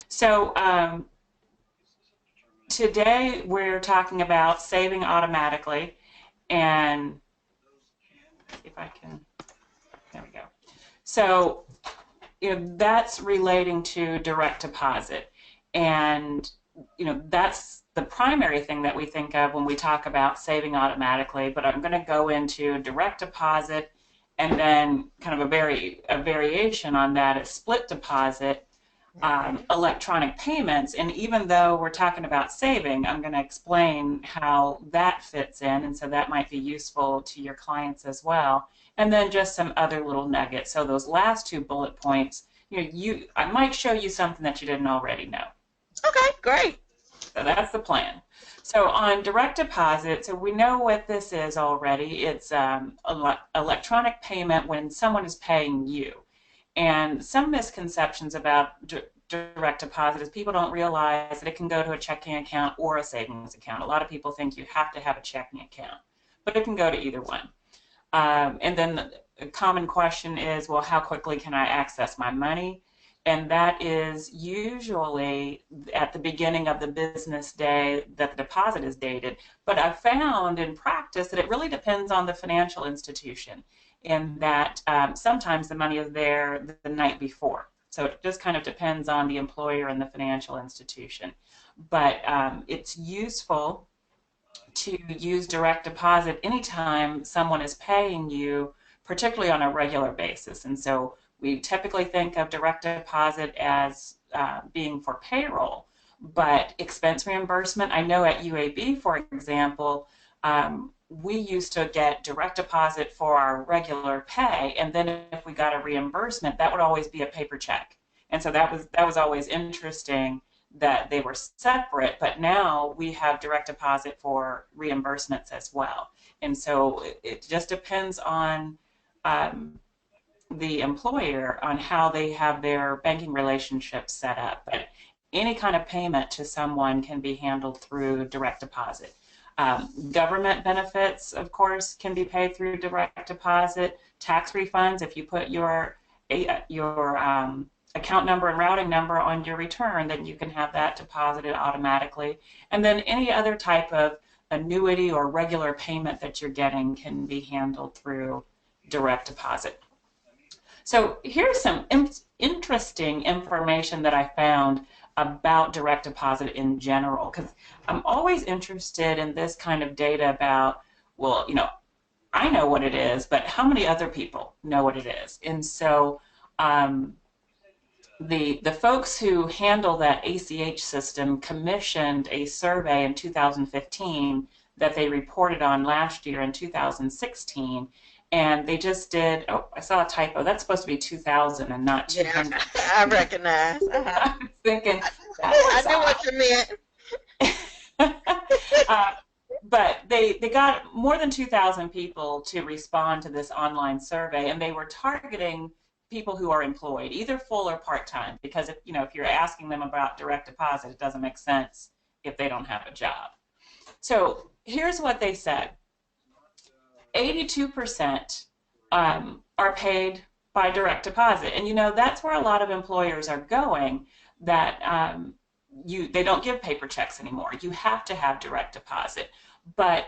So today we're talking about saving automatically, and if I can, there we go. So that's relating to direct deposit, and that's the primary thing that we think of when we talk about saving automatically. But I'm going to go into direct deposit, and then kind of a variation on that is split deposit, electronic payments. And even though we're talking about saving, I'm going to explain how that fits in, and so that might be useful to your clients as well. And then just some other little nuggets. So those last two bullet points, I might show you something that you didn't already know. Okay, great. So that's the plan. So on direct deposit, so we know what this is already. It's electronic payment when someone is paying you. And some misconceptions about direct deposit is people don't realize that it can go to a checking account or a savings account. A lot of people think you have to have a checking account, but it can go to either one. And then a common question is, well, how quickly can I access my money? And that is usually at the beginning of the business day that the deposit is dated. But I've found in practice that it really depends on the financial institution, in that sometimes the money is there the night before. So it just kind of depends on the employer and the financial institution. But it's useful to use direct deposit anytime someone is paying you, particularly on a regular basis. And so we typically think of direct deposit as being for payroll, but expense reimbursement, I know at UAB, for example, we used to get direct deposit for our regular pay, and then if we got a reimbursement, that would always be a paper check. And so that was always interesting that they were separate, but now we have direct deposit for reimbursements as well. And so it just depends on the employer on how they have their banking relationship set up. But any kind of payment to someone can be handled through direct deposit. Government benefits, of course, can be paid through direct deposit. Tax refunds, if you put your account number and routing number on your return, then you can have that deposited automatically. And then any other type of annuity or regular payment that you're getting can be handled through direct deposit. So here's some interesting information that I found about direct deposit in general, because I'm always interested in this kind of data about, well, I know what it is, but how many other people know what it is? And so the folks who handle that ACH system commissioned a survey in 2015 that they reported on last year in 2016, and they just did, oh, I saw a typo, that's supposed to be 2000 and not Yeah, 200. I recognize. I was thinking, I that knew was what you meant. odd. But they got more than 2,000 people to respond to this online survey, and they were targeting people who are employed, either full or part-time, because if you're asking them about direct deposit, it doesn't make sense if they don't have a job. So here's what they said. 82% are paid by direct deposit. And that's where a lot of employers are going, that they don't give paper checks anymore. You have to have direct deposit. But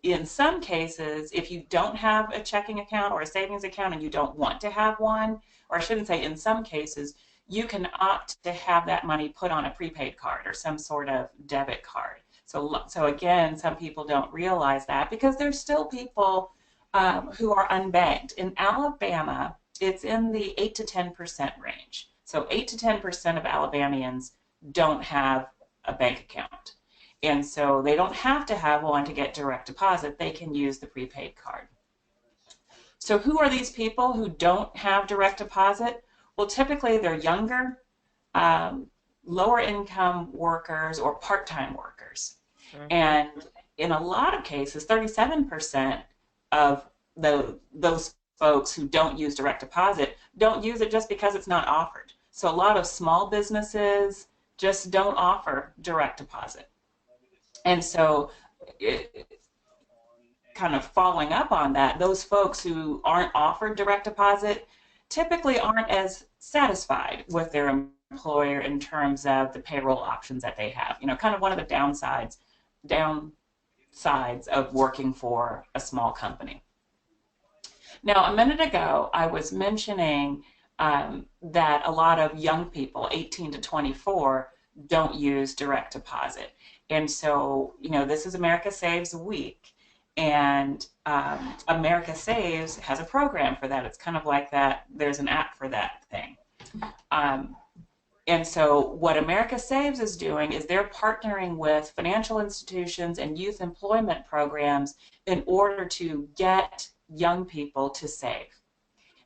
in some cases, if you don't have a checking account or a savings account and you don't want to have one, or I shouldn't say in some cases, you can opt to have that money put on a prepaid card or some sort of debit card. So again, some people don't realize that because there's still people who are unbanked. In Alabama, it's in the 8 to 10% range. So 8 to 10% of Alabamians don't have a bank account. And so they don't have to have one to get direct deposit. They can use the prepaid card. So who are these people who don't have direct deposit? Well, typically they're younger, lower income workers or part-time workers. And in a lot of cases, 37% of those folks who don't use direct deposit don't use it just because it's not offered. So a lot of small businesses just don't offer direct deposit. And so kind of following up on that, those folks who aren't offered direct deposit typically aren't as satisfied with their employer in terms of the payroll options that they have. Kind of one of the downsides of working for a small company. Now, a minute ago, I was mentioning that a lot of young people, 18 to 24, don't use direct deposit. And so, this is America Saves Week. And America Saves has a program for that. It's kind of like that. There's an app for that thing. And so what America Saves is doing is they're partnering with financial institutions and youth employment programs in order to get young people to save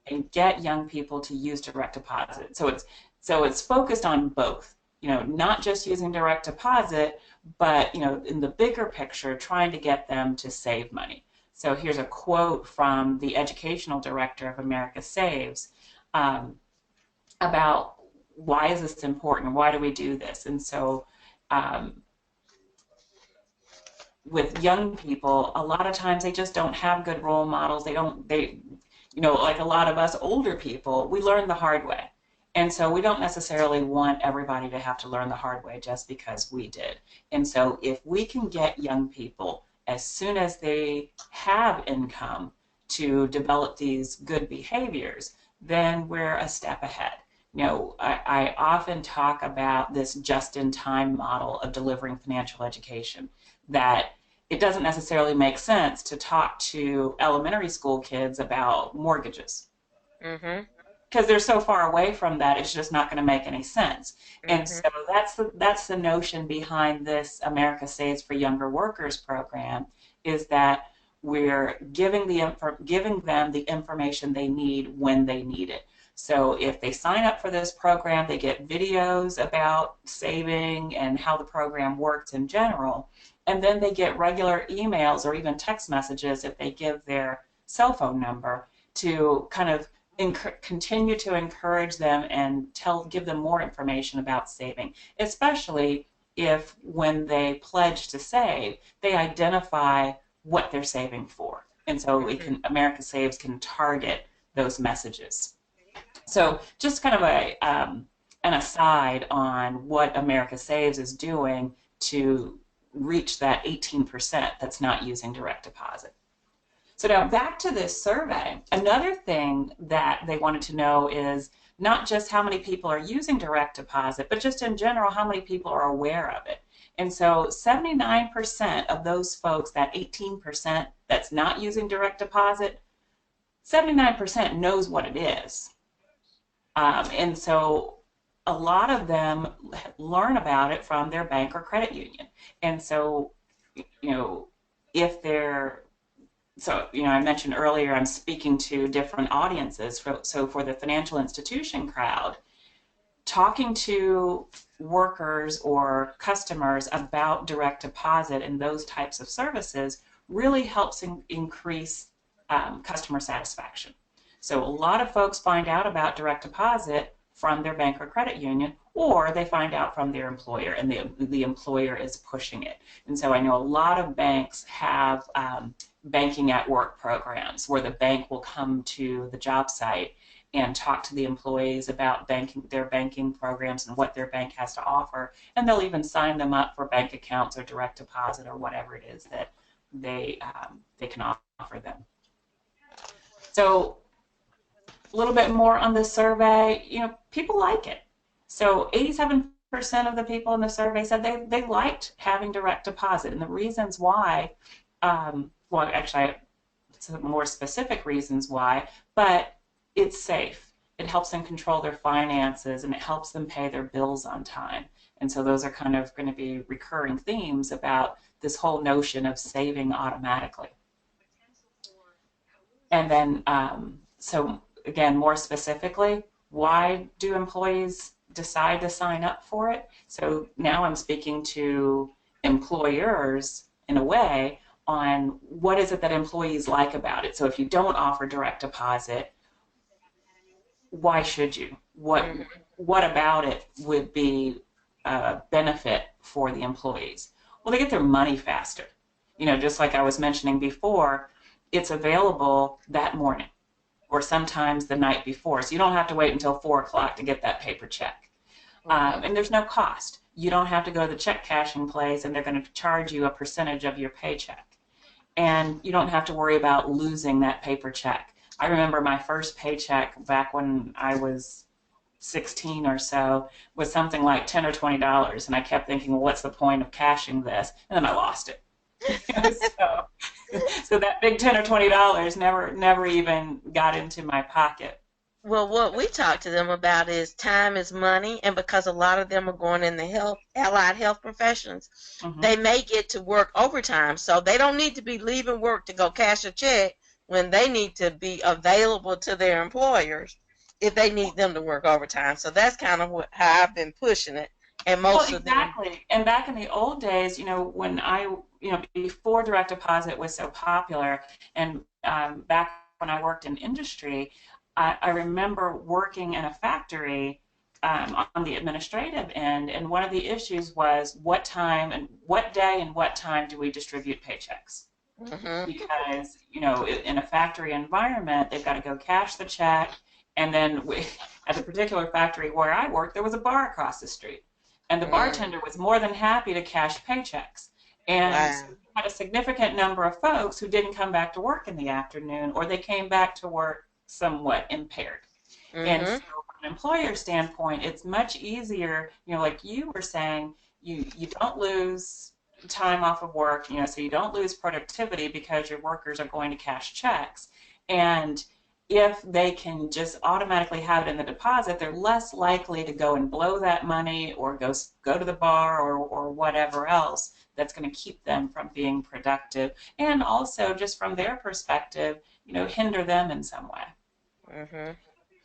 and get young people to use direct deposit. So it's focused on both, not just using direct deposit, but in the bigger picture, trying to get them to save money. So here's a quote from the educational director of America Saves about why is this important? Why do we do this? And so with young people, a lot of times they just don't have good role models. Like a lot of us older people, we learn the hard way. And so we don't necessarily want everybody to have to learn the hard way just because we did. And so if we can get young people, as soon as they have income, to develop these good behaviors, then we're a step ahead. I often talk about this just-in-time model of delivering financial education, that it doesn't necessarily make sense to talk to elementary school kids about mortgages. Mm-hmm. Because they're so far away from that, it's just not going to make any sense. And so that's the notion behind this America Saves for Younger Workers program, is that we're giving them the information they need when they need it. So if they sign up for this program, they get videos about saving and how the program works in general, and then they get regular emails or even text messages if they give their cell phone number to kind of continue to encourage them and give them more information about saving, especially if when they pledge to save, they identify what they're saving for. And so America Saves can target those messages. So just kind of an aside on what America Saves is doing to reach that 18% that's not using direct deposit. So now back to this survey. Another thing that they wanted to know is not just how many people are using direct deposit, but just in general, how many people are aware of it. And so 79% of those folks, that 18% that's not using direct deposit, 79% knows what it is. And so a lot of them learn about it from their bank or credit union. And so, if they're, I mentioned earlier I'm speaking to different audiences. So for the financial institution crowd, talking to workers or customers about direct deposit and those types of services really helps increase customer satisfaction. So a lot of folks find out about direct deposit from their bank or credit union, or they find out from their employer, and the employer is pushing it. And so I know a lot of banks have banking at work programs where the bank will come to the job site and talk to the employees about their banking programs and what their bank has to offer, and they'll even sign them up for bank accounts or direct deposit or whatever it is that they can offer them. So a little bit more on the survey, people like it. So 87% of the people in the survey said they liked having direct deposit, and the reasons why, well, actually, some more specific reasons why, but it's safe. It helps them control their finances, and it helps them pay their bills on time. And so those are kind of going to be recurring themes about this whole notion of saving automatically. And then, so again, more specifically, why do employees decide to sign up for it? So now I'm speaking to employers in a way on what is it that employees like about it. So if you don't offer direct deposit, why should you? What about it would be a benefit for the employees? Well, they get their money faster. Just like I was mentioning before, it's available that morning or sometimes the night before. So you don't have to wait until 4 o'clock to get that paper check. Mhm. And there's no cost. You don't have to go to the check cashing place and they're going to charge you a percentage of your paycheck. And you don't have to worry about losing that paper check. I remember my first paycheck back when I was 16 or so was something like $10 or $20. And I kept thinking, well, what's the point of cashing this? And then I lost it. So that big $10 or $20 never even got into my pocket. Well, what we talk to them about is time is money, and because a lot of them are going in the health, allied health professions, Hmm. they may get to work overtime, so they don't need to be leaving work to go cash a check when they need to be available to their employers if they need them to work overtime. So that's kind of how I've been pushing it, and Well, most of them. exactly. And back in the old days, when before direct deposit was so popular, and back when I worked in industry, I remember working in a factory on the administrative end, and one of the issues was what time and what day and what time do we distribute paychecks? Mhm. Because in a factory environment they've got to go cash the check, and then at the particular factory where I worked there was a bar across the street, and the Mm. bartender was more than happy to cash paychecks. And so Wow. we had a significant number of folks who didn't come back to work in the afternoon, or they came back to work somewhat impaired. And so Mhm. from an employer standpoint, it's much easier, like you were saying, you don't lose time off of work, so you don't lose productivity because your workers are going to cash checks. And if they can just automatically have it in the deposit, they're less likely to go and blow that money or go to the bar or whatever else that's going to keep them from being productive. And also just from their perspective, hinder them in some way. Mhm.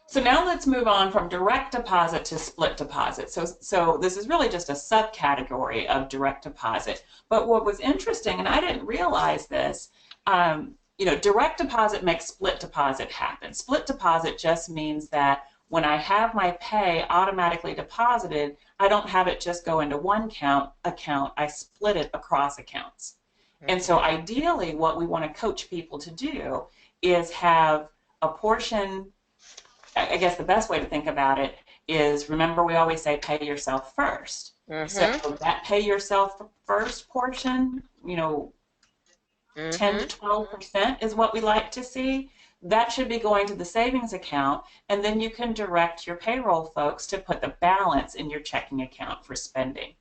So now let's move on from direct deposit to split deposit. So this is really just a subcategory of direct deposit. But what was interesting, and I didn't realize this, direct deposit makes split deposit happen. Split deposit just means that when I have my pay automatically deposited, I don't have it just go into one account. I split it across accounts. And so Mhm. ideally, what we want to coach people to do is have a portion. I guess the best way to think about it is, remember we always say pay yourself first. So Mhm. that pay yourself first portion, 10 to Mhm. 12% is what we like to see. That should be going to the savings account, and then you can direct your payroll folks to put the balance in your checking account for spending.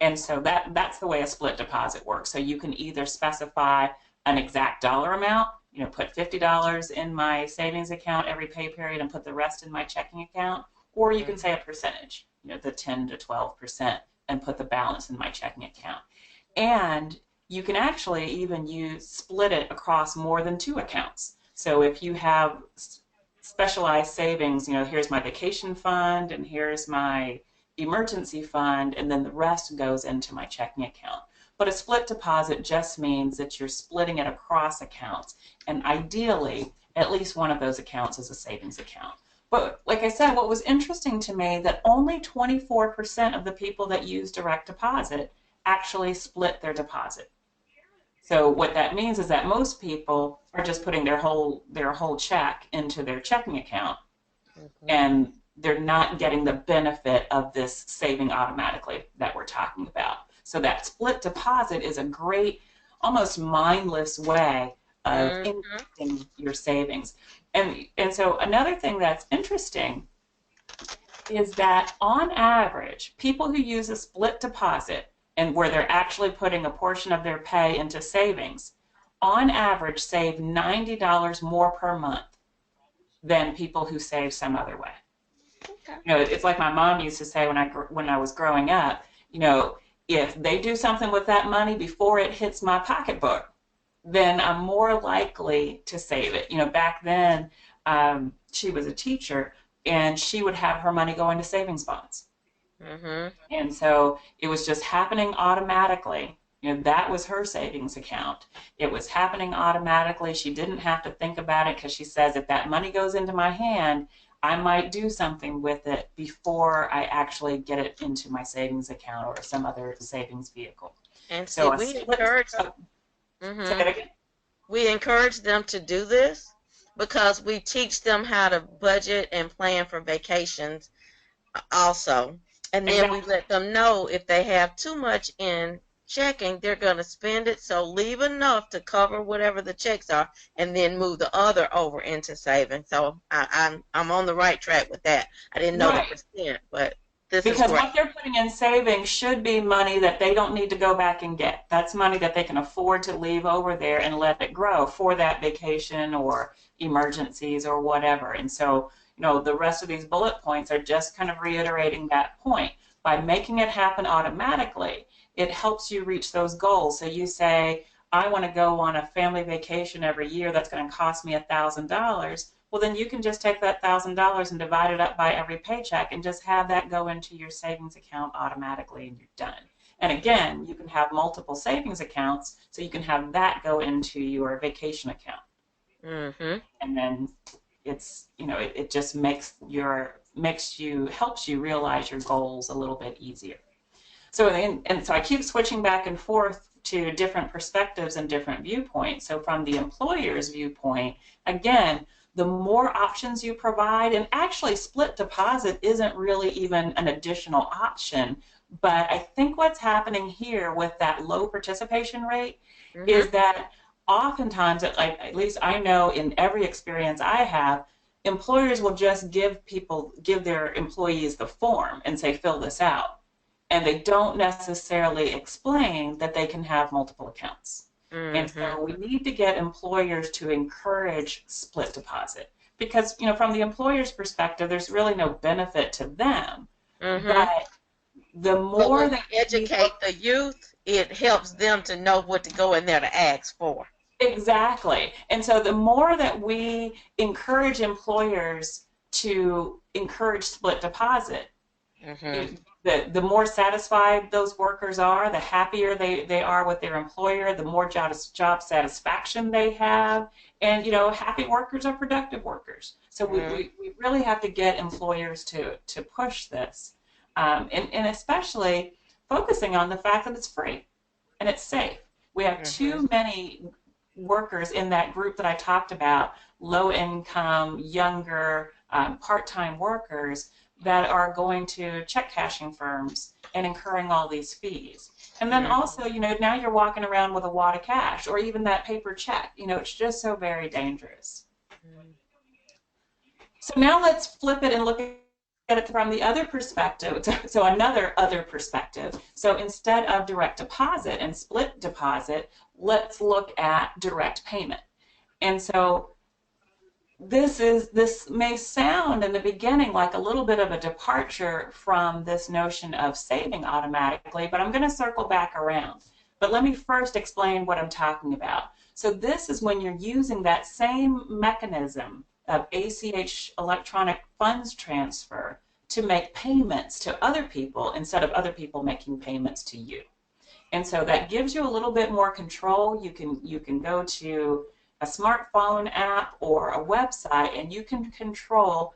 And so that's the way a split deposit works. So you can either specify an exact dollar amount, put $50 in my savings account every pay period and put the rest in my checking account, or you can say a percentage, the 10 to 12%, and put the balance in my checking account. And you can actually even use split it across more than two accounts. So if you have specialized savings, here's my vacation fund and here's my emergency fund, and then the rest goes into my checking account. But a split deposit just means that you're splitting it across accounts, and ideally, at least one of those accounts is a savings account. But like I said, what was interesting to me that only 24% of the people that use direct deposit actually split their deposit. So what that means is that most people are just putting their whole check into their checking account, Mhm. and they're not getting the benefit of this saving automatically that we're talking about. So that split deposit is a great, almost mindless way of Mhm. increasing your savings. And so another thing that's interesting is that on average, people who use a split deposit and where they're actually putting a portion of their pay into savings, on average save $90 more per month than people who save some other way. Okay. It's like my mom used to say when I was growing up, if they do something with that money before it hits my pocketbook, then I'm more likely to save it. Back then, she was a teacher, and she would have her money go into savings bonds. Mhm. And so it was just happening automatically. That was her savings account. It was happening automatically. She didn't have to think about it because she says, if that money goes into my hand, I might do something with it before I actually get it into my savings account or some other savings vehicle. And see, So a split, say mhm. it again. We encourage them to do this because we teach them how to budget and plan for vacations also. And then we Exactly. let them know if they have too much in checking, they're going to spend it. So leave enough to cover whatever the checks are, and then move the other over into savings. So I'm on the right track with that. I didn't know the Right. percent, but this is Because great. what they're putting in savings should be money that they don't need to go back and get. That's money that they can afford to leave over there and let it grow for that vacation or emergencies or whatever. And so, the rest of these bullet points are just kind of reiterating that point. By making it happen automatically, it helps you reach those goals. So you say, I want to go on a family vacation every year that's going to cost me $1,000. Well, then you can just take that $1,000 and divide it up by every paycheck and just have that go into your savings account automatically, and you're done. And again, you can have multiple savings accounts, so you can have that go into your vacation account. Mhm. And then it just helps you realize your goals a little bit easier. So and so I keep switching back and forth to different perspectives and different viewpoints. So from the employer's viewpoint, again, the more options you provide, and actually split deposit isn't really even an additional option, but I think what's happening here with that low participation rate Mhm. is that oftentimes, at least I know in every experience I have, employers will just give their employees the form and say, fill this out, and they don't necessarily explain that they can have multiple accounts. And Mhm. so we need to get employers to encourage split deposit because, from the employer's perspective, there's really no benefit to them. Mhm. But the But more when that we we educate the youth, it helps them to know what to go in there to ask for. exactly. And so the more that we encourage employers to encourage split deposit, Mhm. the more satisfied those workers are, the happier they are with their employer, the more job satisfaction they have. And, happy workers are productive workers. So Mhm. we really have to get employers to push this. And especially focusing on the fact that it's free and it's safe. We have Mhm. too many workers in that group that I talked about, low income, younger, part-time workers that are going to check cashing firms and incurring all these fees. And then Mhm. also, now you're walking around with a wad of cash or even that paper check. It's just so very dangerous. So now let's flip it and look at it from the other perspective. So another other perspective. So instead of direct deposit and split deposit, let's look at direct payment. And so this may sound in the beginning like a little bit of a departure from this notion of saving automatically, but I'm going to circle back around. But let me first explain what I'm talking about. So this is when you're using that same mechanism of ACH, electronic funds transfer, to make payments to other people instead of other people making payments to you. And so that gives you a little bit more control. You can go to a smartphone app or a website, and you can control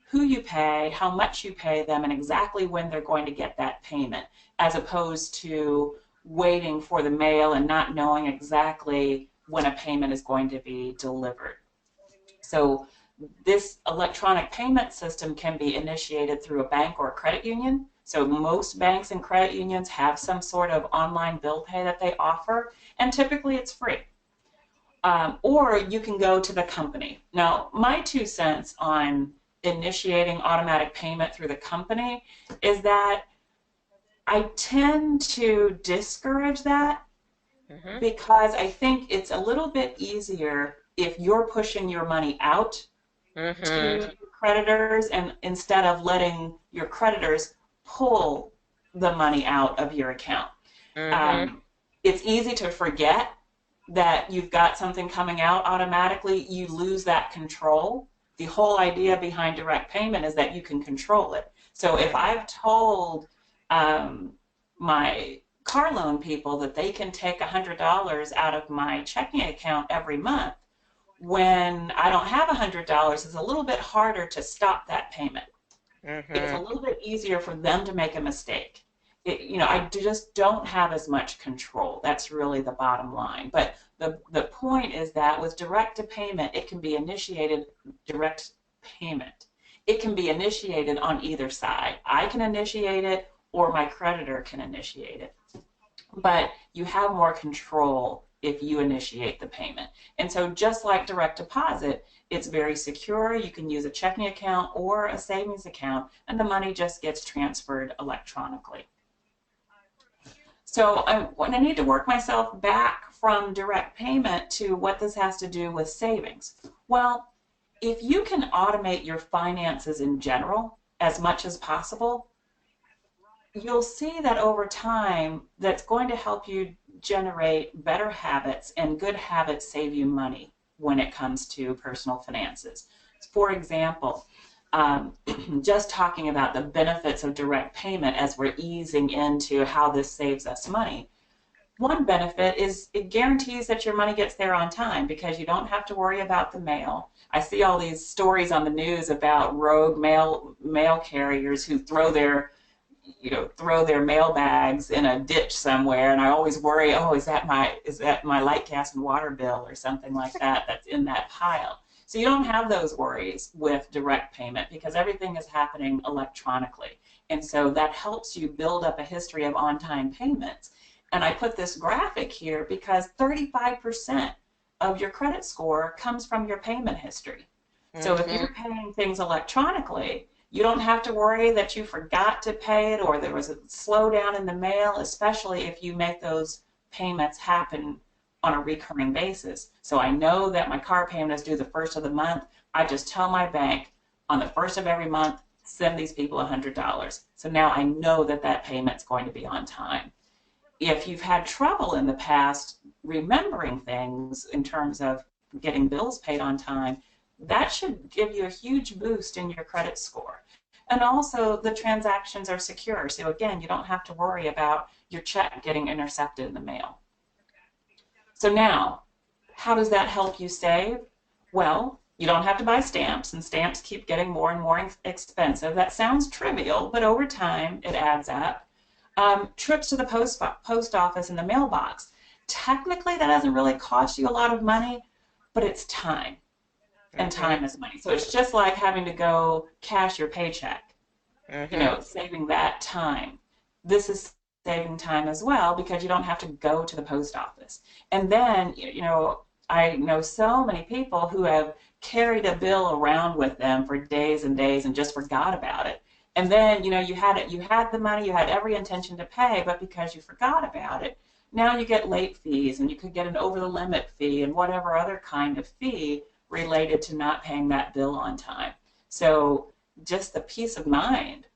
who you pay, how much you pay them, and exactly when they're going to get that payment, as opposed to waiting for the mail and not knowing exactly when a payment is going to be delivered. So this electronic payment system can be initiated through a bank or a credit union. So most banks and credit unions have some sort of online bill pay that they offer, and typically it's free. Or you can go to the company. Now, my 2 cents on initiating automatic payment through the company is that I tend to discourage that Mhm. because I think it's a little bit easier if you're pushing your money out Mhm. to creditors and instead of letting your creditors pull the money out of your account. Mhm. Um, it's easy to forget that you've got something coming out automatically. You lose that control. The whole idea behind direct payment is that you can control it. So if Mhm. I've told um, my car loan people that they can take $100 out of my checking account every month, when I don't have $100, it's a little bit harder to stop that payment. It's a Mhm. little bit easier for them to make a mistake. I just don't have as much control. That's really the bottom line. But the point is that with direct to payment, it can be initiated direct payment. it can be initiated on either side. I can initiate it or my creditor can initiate it. But you have more control if you initiate the payment. And so just like direct deposit, it's very secure. You can use a checking account or a savings account, and the money just gets transferred electronically. So when I need to work myself back from direct payment to what this has to do with savings. Well, if you can automate your finances in general as much as possible, you'll see that over time that's going to help you generate better habits, and good habits save you money when it comes to personal finances. For example, just talking about the benefits of direct payment as we're easing into how this saves us money. One benefit is it guarantees that your money gets there on time because you don't have to worry about the mail. I see all these stories on the news about rogue mail carriers who throw their mail bags in a ditch somewhere, and I always worry, oh, is that my light, gas, and water bill or something like that that's in that pile. So you don't have those worries with direct payment because everything is happening electronically. And so that helps you build up a history of on-time payments. And I put this graphic here because 35% of your credit score comes from your payment history. So if you're paying things electronically, you don't have to worry that you forgot to pay it or there was a slowdown in the mail, especially if you make those payments happen on a recurring basis. So I know that my car payment is due the first of the month. I just tell my bank on the first of every month, send these people $100. So now I know that that payment's going to be on time. If you've had trouble in the past remembering things in terms of getting bills paid on time, that should give you a huge boost in your credit score. And also the transactions are secure. So again, you don't have to worry about your check getting intercepted in the mail. So now, how does that help you save? Well, you don't have to buy stamps, and stamps keep getting more and more expensive. That sounds trivial, but over time it adds up. Trips to the post office and the mailbox. Technically, that doesn't really cost you a lot of money, but it's time. And time is money. So it's just like having to go cash your paycheck, saving that time. This is saving time as well because you don't have to go to the post office. And then, I know so many people who have carried a bill around with them for days and days and just forgot about it. And then, you had the money, you had every intention to pay, but because you forgot about it, now you get late fees, and you could get an over the limit fee and whatever other kind of fee related to not paying that bill on time. So just the peace of mind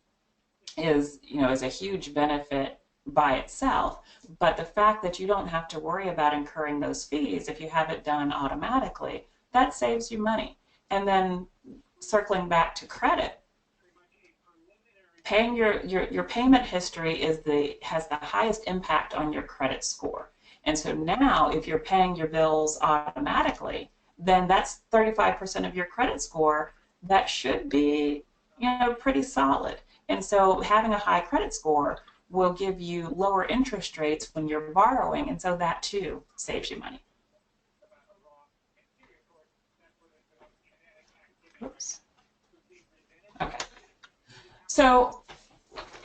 is a huge benefit by itself. But the fact that you don't have to worry about incurring those fees if you have it done automatically, that saves you money. And then circling back to credit, paying your payment history has the highest impact on your credit score. And so now if you're paying your bills automatically, then that's 35% of your credit score. That should be, pretty solid. And so having a high credit score will give you lower interest rates when you're borrowing, and so that too saves you money. Oops. Okay. So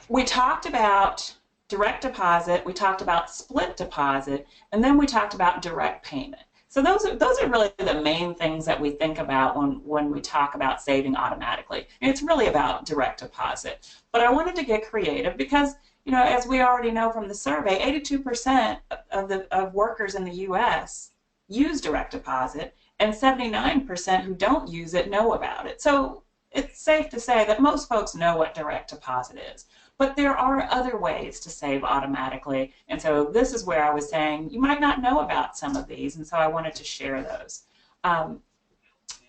we talked about direct deposit, we talked about split deposit, and then we talked about direct payment. So those are really the main things that we think about when we talk about saving automatically. It's really about direct deposit. But I wanted to get creative because, as we already know from the survey, 82% of workers in the U.S. use direct deposit, and 79% who don't use it know about it. So it's safe to say that most folks know what direct deposit is. But there are other ways to save automatically, and so this is where I was saying you might not know about some of these, and so I wanted to share those.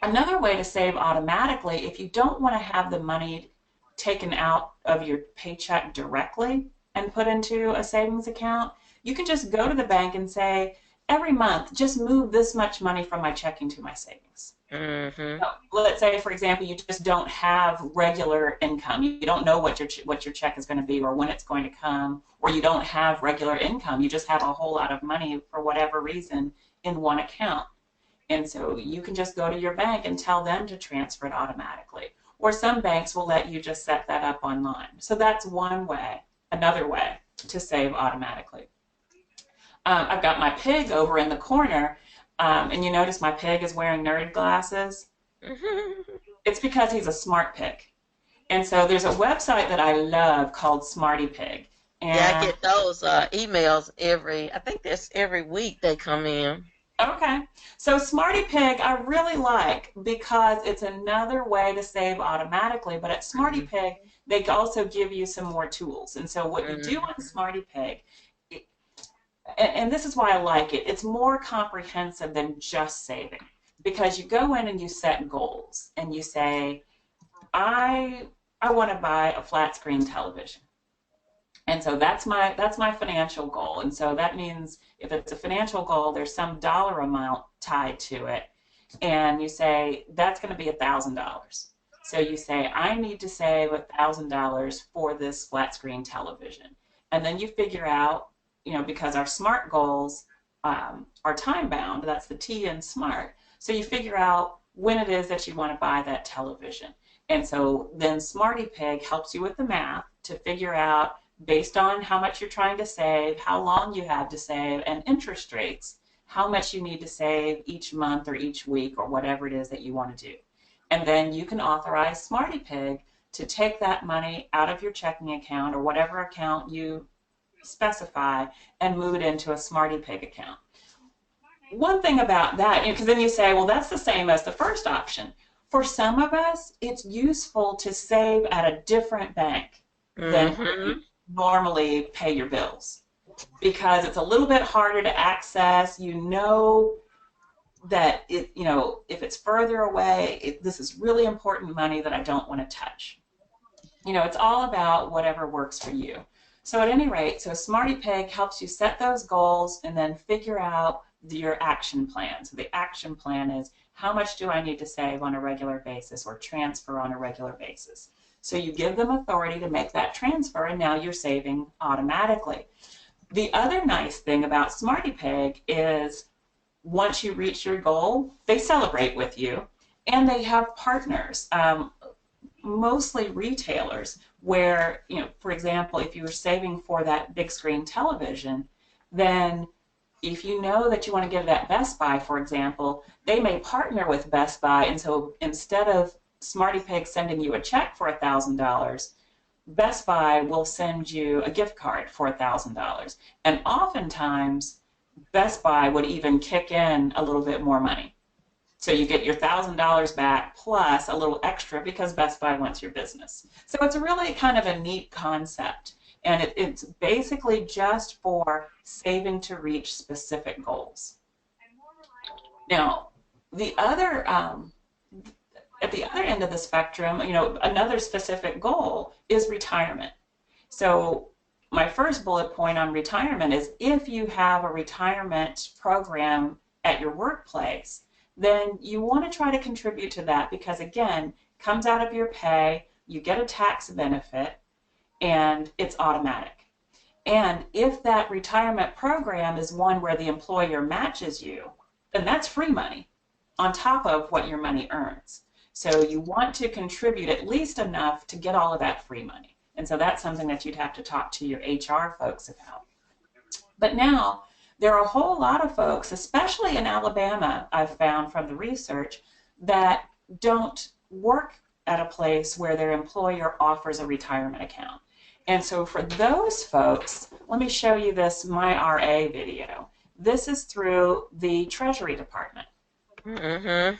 Another way to save automatically, if you don't want to have the money taken out of your paycheck directly and put into a savings account, you can just go to the bank and say, every month, just move this much money from my checking to my savings. So let's say, for example, you just don't have regular income. You don't know what your check is going to be or when it's going to come, or you don't have regular income. You just have a whole lot of money for whatever reason in one account. And so you can just go to your bank and tell them to transfer it automatically. or some banks will let you just set that up online. So that's one way, another way to save automatically. I've got my pig over in the corner, and you notice my pig is wearing nerd glasses. It's because he's a smart pig. And so there's a website that I love called Smarty Pig. Yeah, I And get those emails I think that's every week they come in. okay, so Smarty Pig I really like because it's another way to save automatically. But at Smarty Pig, they also give you some more tools. And so what you do on Smarty Pig, and this is why I like it, it's more comprehensive than just saving, because you go in and you set goals and you say, I want to buy a flat screen television. And so that's my financial goal. And so that means if it's a financial goal, there's some dollar amount tied to it. And you say, that's going to be $1,000. So you say, I need to save $1,000 for this flat screen television. And then you figure out, because our SMART goals are time bound, that's the T in SMART. So you figure out when it is that you want to buy that television. And so then Smarty Pig helps you with the math to figure out, based on how much you're trying to save, how long you have to save, and interest rates, how much you need to save each month or each week or whatever it is that you want to do. And then you can authorize Smarty Pig to take that money out of your checking account or whatever account you specify and move it into a Smarty Pig account. One thing about that, because then you say, well, that's the same as the first option. For some of us, it's useful to save at a different bank than you normally pay your bills, because it's a little bit harder to access. That if it's further away, this is really important money that I don't want to touch. It's all about whatever works for you. So at any rate, so Smarty Pig helps you set those goals and then figure out your action plan. So the action plan is, how much do I need to save on a regular basis or transfer on a regular basis? So you give them authority to make that transfer, and now you're saving automatically. The other nice thing about Smarty Pig is once you reach your goal, they celebrate with you, and they have partners, mostly retailers, where, for example, if you were saving for that big screen television, then if you know that you want to get it at Best Buy, for example, they may partner with Best Buy, and so instead of Smarty Pig sending you a check for $1,000, Best Buy will send you a gift card for $1,000. And oftentimes, Best Buy would even kick in a little bit more money. So you get your $1,000 back plus a little extra because Best Buy wants your business. So it's really kind of a neat concept. And it's basically just for saving to reach specific goals. Now, at the other end of the spectrum, another specific goal is retirement. So my first bullet point on retirement is, if you have a retirement program at your workplace, then you want to try to contribute to that, because again, it comes out of your pay, you get a tax benefit, and it's automatic. And if that retirement program is one where the employer matches you, then that's free money on top of what your money earns. So you want to contribute at least enough to get all of that free money. And so that's something that you'd have to talk to your HR folks about. But now, there are a whole lot of folks, especially in Alabama, I've found from the research, that don't work at a place where their employer offers a retirement account. And so for those folks, let me show you this MyRA video. This is through the Treasury Department. I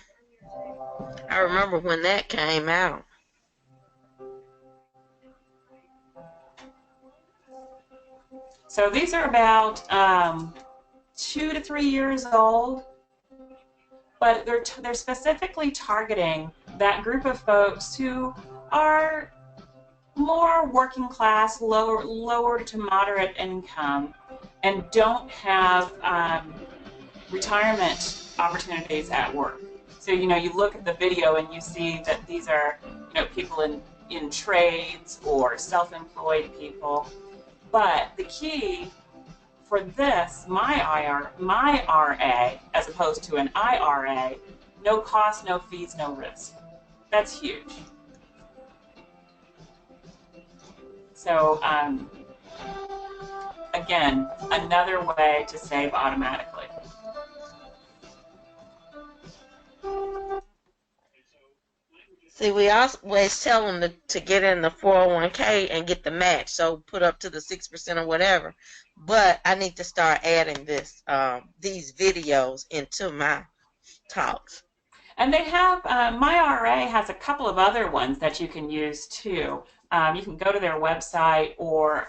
remember when that came out. So these are about 2 to 3 years old, but they're specifically targeting that group of folks who are more working class, lower to moderate income, and don't have retirement opportunities at work. So you look at the video and you see that these are people in trades or self-employed people. But the key for this, my RA, as opposed to an IRA, no cost, no fees, no risk. That's huge. So again, another way to save automatically. See, we always tell them to get in the 401k and get the match, so put up to the 6% or whatever. But I need to start adding these videos into my talks. And they have, MyRA has a couple of other ones that you can use too. You can go to their website or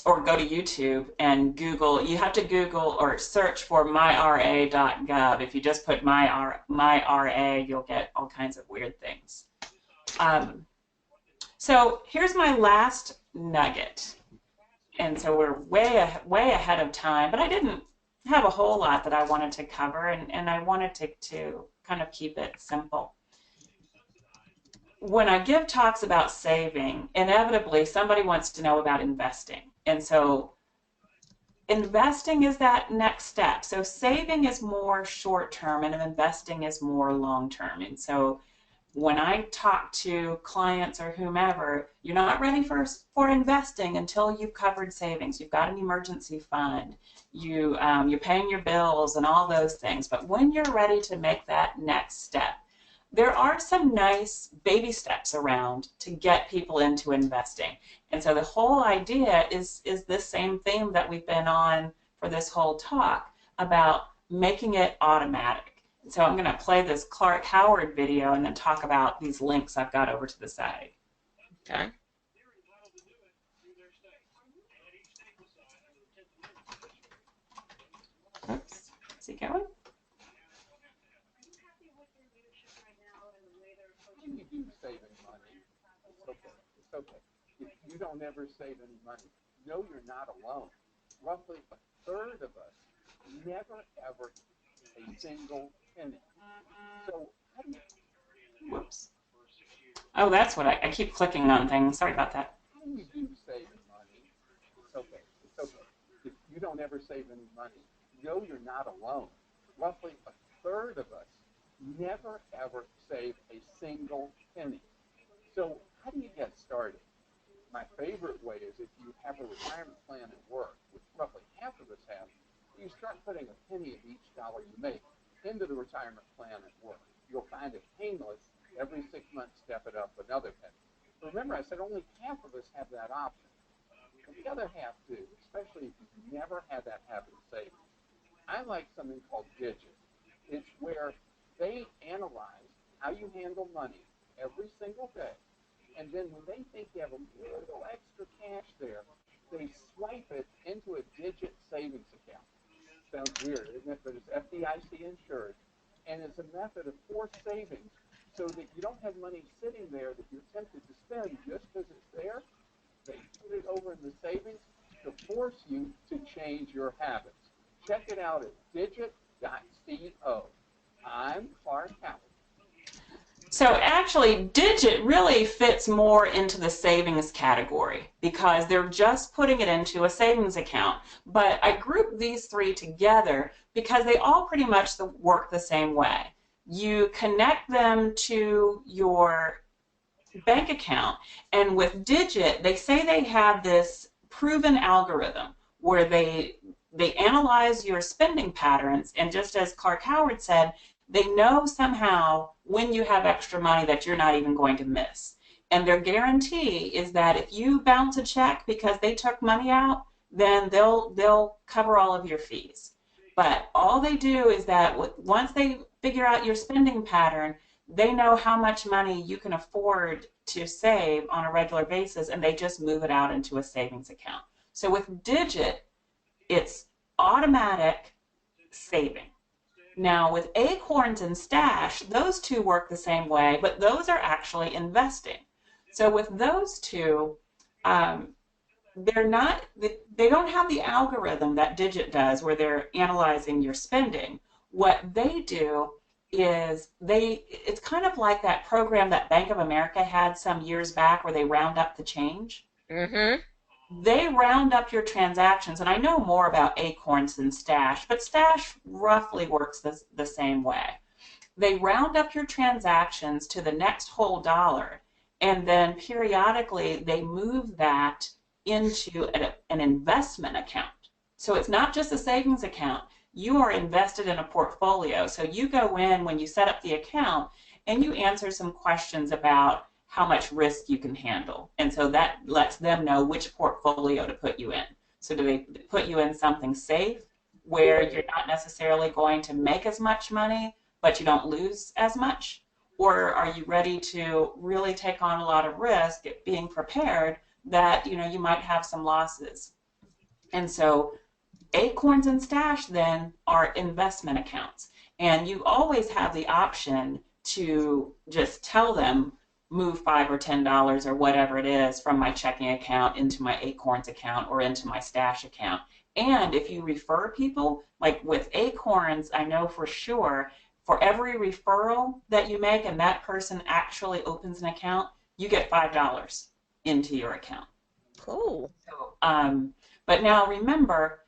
go to YouTube and Google. You have to Google or search for myra.gov. If you just put myra, you'll get all kinds of weird things. So here's my last nugget. And so we're way ahead of time, but I didn't have a whole lot that I wanted to cover, and I wanted to kind of keep it simple. When I give talks about saving, inevitably somebody wants to know about investing. And so investing is that next step. So saving is more short term and investing is more long term. And so when I talk to clients or whomever, you're not ready for investing until you've covered savings. You've got an emergency fund. You're paying your bills and all those things. But when you're ready to make that next step, there are some nice baby steps around to get people into investing. And so the whole idea is this same theme that we've been on for this whole talk about making it automatic. So I'm going to play this Clark Howard video and then talk about these links I've got over to the side. Okay. Oops. Is he going? You do save any money. It's okay. It's okay. If you don't ever save any money, know you're not alone. Roughly a third of us never ever a single penny. So how do you? Whoops. Oh, that's what I keep clicking on things. Sorry about that. How do you do save any money? It's okay. It's okay. If you don't ever save any money, know you're not alone. Roughly a third of us never ever save a single penny. So how do you get started? My favorite way is if you have a retirement plan at work, which roughly half of us have, you start putting a penny of each dollar you make into the retirement plan at work. You'll find it painless. Every 6 months, step it up another penny. Remember, I said only half of us have that option. But the other half do, especially if you've never had that habit of saving. I like something called Digit. It's where they analyze how you handle money every single day. And then when they think you have a little extra cash there, they swipe it into a Digit savings account. Sounds weird, isn't it? But it's FDIC insured. And it's a method of forced savings so that you don't have money sitting there that you're tempted to spend just because it's there. They put it over in the savings to force you to change your habits. Check it out at digit.co. I'm Clark Howard. So actually, Digit really fits more into the savings category because they're just putting it into a savings account. But I grouped these three together because they all pretty much work the same way. You connect them to your bank account, and with Digit, they say they have this proven algorithm where they analyze your spending patterns, and just as Clark Howard said, they know somehow when you have extra money that you're not even going to miss. And their guarantee is that if you bounce a check because they took money out, then they'll cover all of your fees. But all they do is that once they figure out your spending pattern, they know how much money you can afford to save on a regular basis, and they just move it out into a savings account. So with Digit, it's automatic saving. Now with Acorns and Stash, those two work the same way, but those are actually investing. So with those two, they don't have the algorithm that Digit does where they're analyzing your spending. What they do is it's kind of like that program that Bank of America had some years back where they round up the change. Mm-hmm. They round up your transactions, and I know more about Acorns than Stash, but Stash roughly works the same way. They round up your transactions to the next whole dollar, And then periodically they move that into an investment account. So it's not just a savings account. You are invested in a portfolio. So you go in when you set up the account and you answer some questions about how much risk you can handle. And so that lets them know which portfolio to put you in. So do they put you in something safe where you're not necessarily going to make as much money, but you don't lose as much? Or are you ready to really take on a lot of risk, being prepared that you might have some losses? And so Acorns and Stash then are investment accounts. And you always have the option to just tell them, move $5 or $10 or whatever it is from my checking account into my Acorns account or into my Stash account. And if you refer people, like with Acorns, I know for sure, for every referral that you make and that person actually opens an account, you get $5 into your account. Cool. So, but now remember,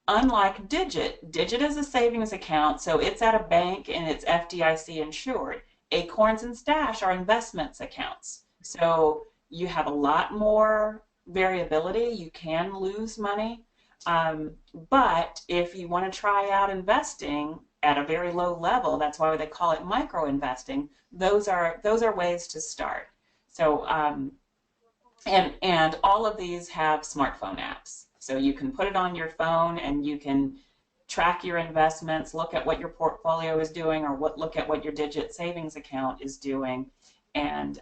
unlike Digit, Digit is a savings account, so it's at a bank and it's FDIC insured. Acorns and Stash are investments accounts. So you have a lot more variability. You can lose money. But if you want to try out investing at a very low level, that's why they call it micro investing, those are ways to start. So and all of these have smartphone apps. So you can put it on your phone and you can track your investments, look at what your portfolio is doing, or look at what your Digit savings account is doing, and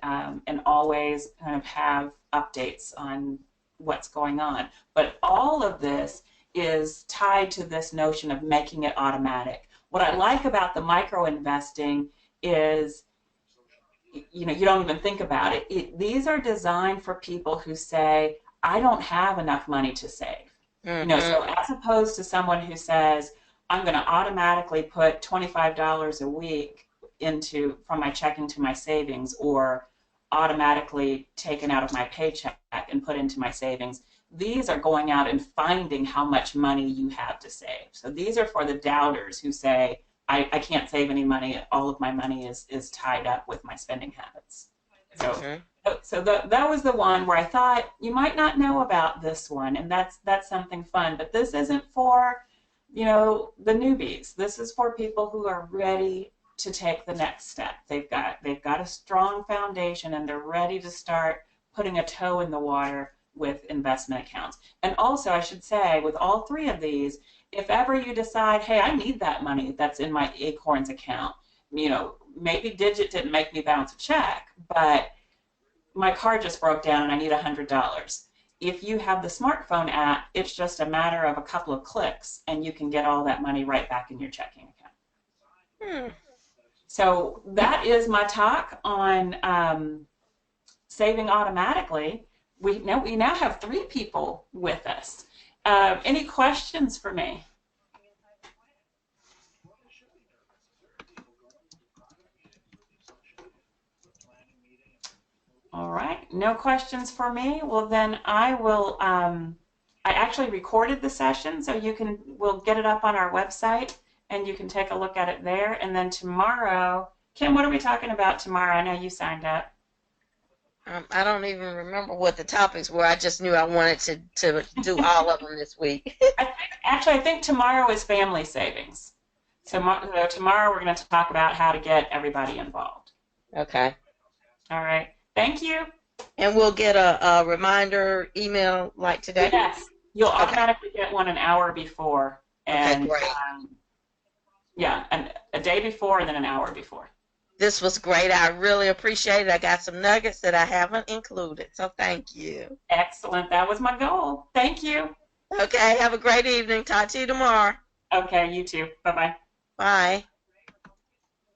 always kind of have updates on what's going on. But all of this is tied to this notion of making it automatic. What I like about the micro investing is, you don't even think about it. These are designed for people who say, I don't have enough money to save. Mm-hmm. So as opposed to someone who says, I'm going to automatically put $25 a week from my checking to my savings, or automatically taken out of my paycheck and put into my savings. These are going out and finding how much money you have to save. So these are for the doubters who say, I can't save any money. All of my money is tied up with my spending habits. So that was the one where I thought you might not know about this one, and that's something fun. But this isn't for, the newbies. This is for people who are ready to take the next step. They've got a strong foundation, and they're ready to start putting a toe in the water with investment accounts. And also, I should say, with all three of these, if ever you decide, hey, I need that money that's in my Acorns account, maybe Digit didn't make me bounce a check, but my car just broke down and I need $100. If you have the smartphone app, it's just a matter of a couple of clicks and you can get all that money right back in your checking account. So that is my talk on saving automatically. We now have 3 people with us. Any questions for me? All right, no questions for me. Well, then I will, I actually recorded the session, so we'll get it up on our website and you can take a look at it there. And then tomorrow, Kim, what are we talking about tomorrow? I know you signed up. I don't even remember what the topics were. I just knew I wanted to do all of them this week. I think tomorrow is family savings. So tomorrow we're going to talk about how to get everybody involved. Okay. All right. Thank you. And we'll get a reminder email like today? Yes. You'll automatically get one an hour before. And, okay, great. And a day before and then an hour before. This was great. I really appreciate it. I got some nuggets that I haven't included, so thank you. Excellent. That was my goal. Thank you. Okay, have a great evening. Talk to you tomorrow. Okay, you too. Bye-bye. Bye.